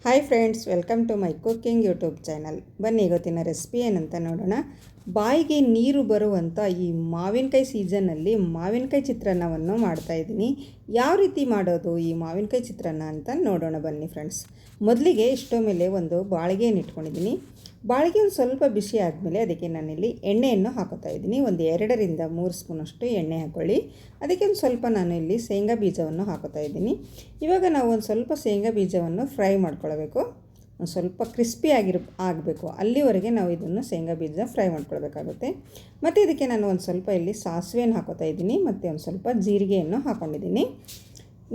Hi friends, welcome to my cooking YouTube channel. ಬನ್ನಿ ಇವತ್ತಿನ recipe ಏನಂತ ನೋಡೋಣ. ಬಾಯಿಗೆ ನೀರು ಬರುವಂಥ ಈ ಮಾವಿನಕಾಯಿ ಸೀಸನ್ನಲ್ಲಿ ಮಾವಿನಕಾಯಿ ಚಿತ್ರಾನ್ನವನ್ನು ಮಾಡ್ತಾಯಿದ್ದೀನಿ. ಯಾವ ರೀತಿ ಮಾಡೋದು ಈ ಮಾವಿನಕಾಯಿ ಚಿತ್ರಾನ್ನ ಅಂತ ನೋಡೋಣ ಬನ್ನಿ ಫ್ರೆಂಡ್ಸ್. ಮೊದಲಿಗೆ ಸ್ಟವ್ ಮೇಲೆ ಒಂದು ಬಾಳಿಗೆಯನ್ನು ಇಟ್ಕೊಂಡಿದ್ದೀನಿ. ಬಾಳಿಗೆ ಒಂದು ಸ್ವಲ್ಪ ಬಿಸಿ ಆದಮೇಲೆ ಅದಕ್ಕೆ ನಾನಿಲ್ಲಿ ಎಣ್ಣೆಯನ್ನು ಹಾಕೋತಾ ಇದ್ದೀನಿ. ಒಂದು 2ರಿಂದ 3 ಸ್ಪೂನಷ್ಟು ಎಣ್ಣೆ ಹಾಕ್ಕೊಳ್ಳಿ. ಅದಕ್ಕೆ ಒಂದು ಸ್ವಲ್ಪ ನಾನು ಇಲ್ಲಿ ಶೇಂಗಾ ಬೀಜವನ್ನು ಹಾಕೋತಾ ಇದ್ದೀನಿ. ಇವಾಗ ನಾವು ಒಂದು ಸ್ವಲ್ಪ ಶೇಂಗಾ ಬೀಜವನ್ನು ಫ್ರೈ ಮಾಡ್ಕೊಳ್ಬೇಕು. ಒಂದು ಸ್ವಲ್ಪ ಕ್ರಿಸ್ಪಿ ಆಗಬೇಕು, ಅಲ್ಲಿವರೆಗೆ ನಾವು ಇದನ್ನು ಶೇಂಗಾ ಬೀಜ ಫ್ರೈ ಮಾಡ್ಕೊಳ್ಬೇಕಾಗುತ್ತೆ. ಮತ್ತು ಇದಕ್ಕೆ ನಾನು ಒಂದು ಸ್ವಲ್ಪ ಇಲ್ಲಿ ಸಾಸಿವೆಯನ್ನು ಹಾಕೋತಾ ಇದ್ದೀನಿ ಮತ್ತು ಒಂದು ಸ್ವಲ್ಪ ಜೀರಿಗೆಯನ್ನು ಹಾಕ್ಕೊಂಡಿದ್ದೀನಿ.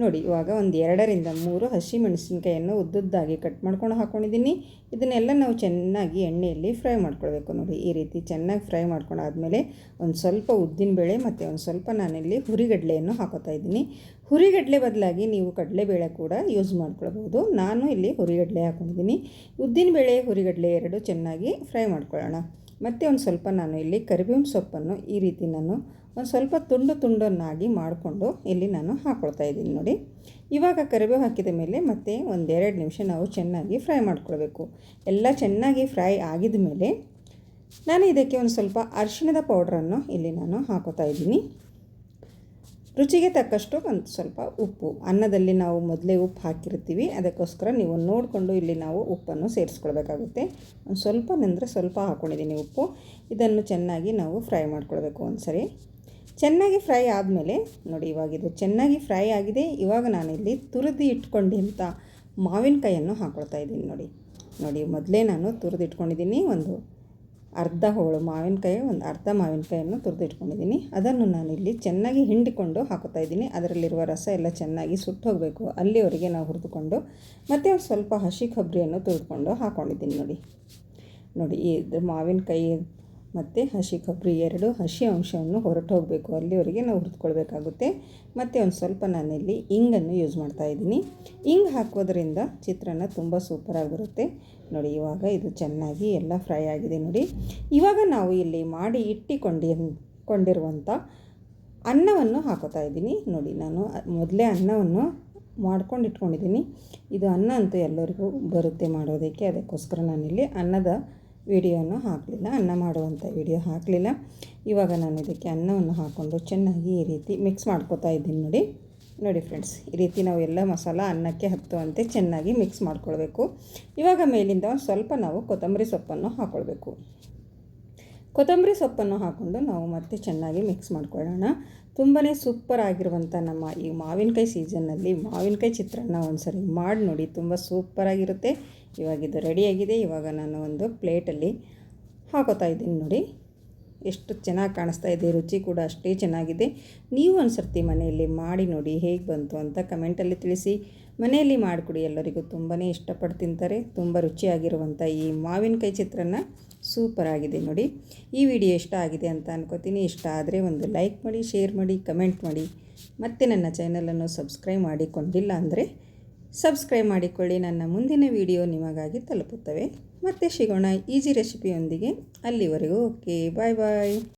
ನೋಡಿ, ಇವಾಗ ಒಂದು 2ರಿಂದ 3 ಹಸಿ ಮೆಣಸಿನ್ಕಾಯನ್ನು ಉದ್ದುದ್ದಾಗಿ ಕಟ್ ಮಾಡ್ಕೊಂಡು ಹಾಕ್ಕೊಂಡಿದ್ದೀನಿ. ಇದನ್ನೆಲ್ಲ ನಾವು ಚೆನ್ನಾಗಿ ಎಣ್ಣೆಯಲ್ಲಿ ಫ್ರೈ ಮಾಡ್ಕೊಳ್ಬೇಕು. ನೋಡಿ, ಈ ರೀತಿ ಚೆನ್ನಾಗಿ ಫ್ರೈ ಮಾಡ್ಕೊಂಡಾದಮೇಲೆ ಒಂದು ಸ್ವಲ್ಪ ಉದ್ದಿನಬೇಳೆ ಮತ್ತು ಒಂದು ಸ್ವಲ್ಪ ನಾನಿಲ್ಲಿ ಹುರಿಗಡಲೆಯನ್ನು ಹಾಕೋತಾ ಇದ್ದೀನಿ. ಹುರಿಗಡಲೆ ಬದಲಾಗಿ ನೀವು ಕಡಲೆಬೇಳೆ ಕೂಡ ಯೂಸ್ ಮಾಡ್ಕೊಳ್ಬೋದು. ನಾನು ಇಲ್ಲಿ ಹುರಿಗಡಲೆ ಹಾಕ್ಕೊಂಡಿದ್ದೀನಿ. ಉದ್ದಿನಬೇಳೆ ಹುರಿಗಡಲೆ ಎರಡೂ ಚೆನ್ನಾಗಿ ಫ್ರೈ ಮಾಡ್ಕೊಳ್ಳೋಣ. ಮತ್ತು ಒಂದು ಸ್ವಲ್ಪ ನಾನು ಇಲ್ಲಿ ಕರಿಬೇವಿನ ಸೊಪ್ಪನ್ನು ಈ ರೀತಿ ನಾನು ಒಂದು ಸ್ವಲ್ಪ ತುಂಡನ್ನಾಗಿ ಮಾಡಿಕೊಂಡು ಇಲ್ಲಿ ನಾನು ಹಾಕ್ಕೊಳ್ತಾ ಇದ್ದೀನಿ. ನೋಡಿ, ಇವಾಗ ಕರಿಬೇವು ಹಾಕಿದ ಮೇಲೆ ಮತ್ತೆ ಒಂದು 2 ನಿಮಿಷ ನಾವು ಚೆನ್ನಾಗಿ ಫ್ರೈ ಮಾಡ್ಕೊಳ್ಬೇಕು. ಎಲ್ಲ ಚೆನ್ನಾಗಿ ಫ್ರೈ ಆಗಿದ ಮೇಲೆ ನಾನು ಇದಕ್ಕೆ ಒಂದು ಸ್ವಲ್ಪ ಅರಿಶಿಣದ ಪೌಡ್ರನ್ನು ಇಲ್ಲಿ ನಾನು ಹಾಕೋತಾ ಇದ್ದೀನಿ. ರುಚಿಗೆ ತಕ್ಕಷ್ಟು ಒಂದು ಸ್ವಲ್ಪ ಉಪ್ಪು. ಅನ್ನದಲ್ಲಿ ನಾವು ಮೊದಲೇ ಉಪ್ಪು ಹಾಕಿರ್ತೀವಿ, ಅದಕ್ಕೋಸ್ಕರ ನೀವು ನೋಡಿಕೊಂಡು ಇಲ್ಲಿ ನಾವು ಉಪ್ಪನ್ನು ಸೇರಿಸ್ಕೊಳ್ಬೇಕಾಗುತ್ತೆ. ಒಂದು ಸ್ವಲ್ಪ ಅಂದರೆ ಸ್ವಲ್ಪ ಹಾಕ್ಕೊಂಡಿದ್ದೀನಿ ಉಪ್ಪು. ಇದನ್ನು ಚೆನ್ನಾಗಿ ನಾವು ಫ್ರೈ ಮಾಡ್ಕೊಳ್ಬೇಕು. ಒಂದು ಸರಿ ಚೆನ್ನಾಗಿ ಫ್ರೈ ಆದಮೇಲೆ ನೋಡಿ, ಇವಾಗ ಇದು ಚೆನ್ನಾಗಿ ಫ್ರೈ ಆಗಿದೆ. ಇವಾಗ ನಾನಿಲ್ಲಿ ತುರಿದು ಇಟ್ಕೊಂಡಿಂಥ ಮಾವಿನಕಾಯಿಯನ್ನು ಹಾಕ್ಕೊಳ್ತಾ ಇದ್ದೀನಿ. ನೋಡಿ, ಮೊದಲೇ ನಾನು ತುರಿದು ಇಟ್ಕೊಂಡಿದ್ದೀನಿ. ಒಂದು ಅರ್ಧ ಹೋಳು ಮಾವಿನಕಾಯಿ, ಒಂದು ಅರ್ಧ ಮಾವಿನಕಾಯಿಯನ್ನು ತುರಿದು ಇಟ್ಕೊಂಡಿದ್ದೀನಿ. ಅದನ್ನು ನಾನಿಲ್ಲಿ ಚೆನ್ನಾಗಿ ಹಿಂಡಿಕೊಂಡು ಹಾಕೋತಾ ಇದ್ದೀನಿ. ಅದರಲ್ಲಿರುವ ರಸ ಎಲ್ಲ ಚೆನ್ನಾಗಿ ಸುಟ್ಟು ಹೋಗಬೇಕು, ಅಲ್ಲಿವರೆಗೆ ನಾವು ಹುರಿದುಕೊಂಡು ಮತ್ತು ಒಂದು ಸ್ವಲ್ಪ ಹಸಿ ಕೊಬ್ಬರಿಯನ್ನು ತುರಿದುಕೊಂಡು ಹಾಕ್ಕೊಂಡಿದ್ದೀನಿ. ನೋಡಿ, ಇದು ಮಾವಿನಕಾಯಿ ಮತ್ತು ಹಸಿ ಕೊಬ್ಬರಿ ಎರಡು ಹಸಿ ಅಂಶವನ್ನು ಹೊರಟು ಹೋಗಬೇಕು, ಅಲ್ಲಿವರೆಗೆ ನಾವು ಹುರಿದುಕೊಳ್ಬೇಕಾಗುತ್ತೆ. ಮತ್ತು ಒಂದು ಸ್ವಲ್ಪ ನಾನಿಲ್ಲಿ ಇಂಗನ್ನು ಯೂಸ್ ಮಾಡ್ತಾಯಿದ್ದೀನಿ. ಇಂಗು ಹಾಕೋದ್ರಿಂದ ಚಿತ್ರಾನ್ನ ತುಂಬ ಸೂಪರಾಗಿ ಬರುತ್ತೆ. ನೋಡಿ, ಇವಾಗ ಇದು ಚೆನ್ನಾಗಿ ಎಲ್ಲ ಫ್ರೈ ಆಗಿದೆ. ನೋಡಿ, ಇವಾಗ ನಾವು ಇಲ್ಲಿ ಮಾಡಿ ಇಟ್ಟುಕೊಂಡಿರುವಂಥ ಅನ್ನವನ್ನು ಹಾಕೋತಾ ಇದ್ದೀನಿ. ನೋಡಿ, ನಾನು ಮೊದಲೇ ಅನ್ನವನ್ನು ಮಾಡ್ಕೊಂಡು ಇಟ್ಕೊಂಡಿದ್ದೀನಿ. ಇದು ಅನ್ನ ಅಂತೂ ಎಲ್ಲರಿಗೂ ಬರುತ್ತೆ ಮಾಡೋದಕ್ಕೆ, ಅದಕ್ಕೋಸ್ಕರ ನಾನಿಲ್ಲಿ ಅನ್ನದ ವಿಡಿಯೋನ ಹಾಕಲಿಲ್ಲ, ಅನ್ನ ಮಾಡುವಂಥ ವಿಡಿಯೋ ಹಾಕಲಿಲ್ಲ. ಇವಾಗ ನಾನು ಇದಕ್ಕೆ ಅನ್ನವನ್ನು ಹಾಕ್ಕೊಂಡು ಚೆನ್ನಾಗಿ ಈ ರೀತಿ ಮಿಕ್ಸ್ ಮಾಡ್ಕೋತಾ ಇದ್ದೀನಿ. ನೋಡಿ ಫ್ರೆಂಡ್ಸ್, ಈ ರೀತಿ ನಾವು ಎಲ್ಲ ಮಸಾಲ ಅನ್ನಕ್ಕೆ ಹತ್ತುವಂತೆ ಚೆನ್ನಾಗಿ ಮಿಕ್ಸ್ ಮಾಡ್ಕೊಳ್ಬೇಕು. ಇವಾಗ ಮೇಲಿಂದ ಒಂದು ಸ್ವಲ್ಪ ನಾವು ಕೊತ್ತಂಬರಿ ಸೊಪ್ಪನ್ನು ಹಾಕ್ಕೊಳ್ಬೇಕು. ಕೊತ್ತಂಬರಿ ಸೊಪ್ಪನ್ನು ಹಾಕ್ಕೊಂಡು ನಾವು ಮತ್ತೆ ಚೆನ್ನಾಗಿ ಮಿಕ್ಸ್ ಮಾಡ್ಕೊಳ್ಳೋಣ. ತುಂಬಾ ಸೂಪರ್ ಆಗಿರುವಂಥ ನಮ್ಮ ಈ ಮಾವಿನಕಾಯಿ ಸೀಸನ್ನಲ್ಲಿ ಮಾವಿನಕಾಯಿ ಚಿತ್ರಾನ್ನ ಒಂದು ಸರಿ ಮಾಡಿ ನೋಡಿ, ತುಂಬ ಸೂಪರಾಗಿರುತ್ತೆ. ಇವಾಗ ಇದು ರೆಡಿಯಾಗಿದೆ. ಇವಾಗ ನಾನು ಒಂದು ಪ್ಲೇಟಲ್ಲಿ ಹಾಕೋತಾ ಇದ್ದೀನಿ. ನೋಡಿ, ಎಷ್ಟು ಚೆನ್ನಾಗಿ ಕಾಣಿಸ್ತಾ ಇದೆ, ರುಚಿ ಕೂಡ ಅಷ್ಟೇ ಚೆನ್ನಾಗಿದೆ. ನೀವು ಒಂದು ಸರ್ತಿ ಮನೆಯಲ್ಲಿ ಮಾಡಿ ನೋಡಿ, ಹೇಗೆ ಬಂತು ಅಂತ ಕಮೆಂಟಲ್ಲಿ ತಿಳಿಸಿ. ಮನೆಯಲ್ಲಿ ಮಾಡಿಕೊಡಿ, ಎಲ್ಲರಿಗೂ ತುಂಬಾ ಇಷ್ಟಪಟ್ಟು ತಿಂತಾರೆ. ತುಂಬ ರುಚಿಯಾಗಿರುವಂಥ ಈ ಮಾವಿನಕಾಯಿ ಚಿತ್ರಾನ್ನ ಸೂಪರ್ ಆಗಿದೆ. ನೋಡಿ, ಈ ವಿಡಿಯೋ ಇಷ್ಟ ಆಗಿದೆ ಅಂತ ಅನ್ಕೋತೀನಿ. ಇಷ್ಟ ಆದರೆ ಒಂದು ಲೈಕ್ ಮಾಡಿ, ಶೇರ್ ಮಾಡಿ, ಕಮೆಂಟ್ ಮಾಡಿ. ಮತ್ತು ನನ್ನ ಚಾನಲನ್ನು ಸಬ್ಸ್ಕ್ರೈಬ್ ಮಾಡಿಕೊಂಡಿಲ್ಲ ಅಂದರೆ ಸಬ್ಸ್ಕ್ರೈಬ್ ಮಾಡಿಕೊಳ್ಳಿ. ನನ್ನ ಮುಂದಿನ ವಿಡಿಯೋ ನಿಮಗಾಗಿ ತಲುಪುತ್ತವೆ. ಮತ್ತೆ ಸಿಗೋಣ ಈಜಿ ರೆಸಿಪಿಯೊಂದಿಗೆ. ಅಲ್ಲಿವರೆಗೂ ಓಕೆ, ಬಾಯ್ ಬಾಯ್.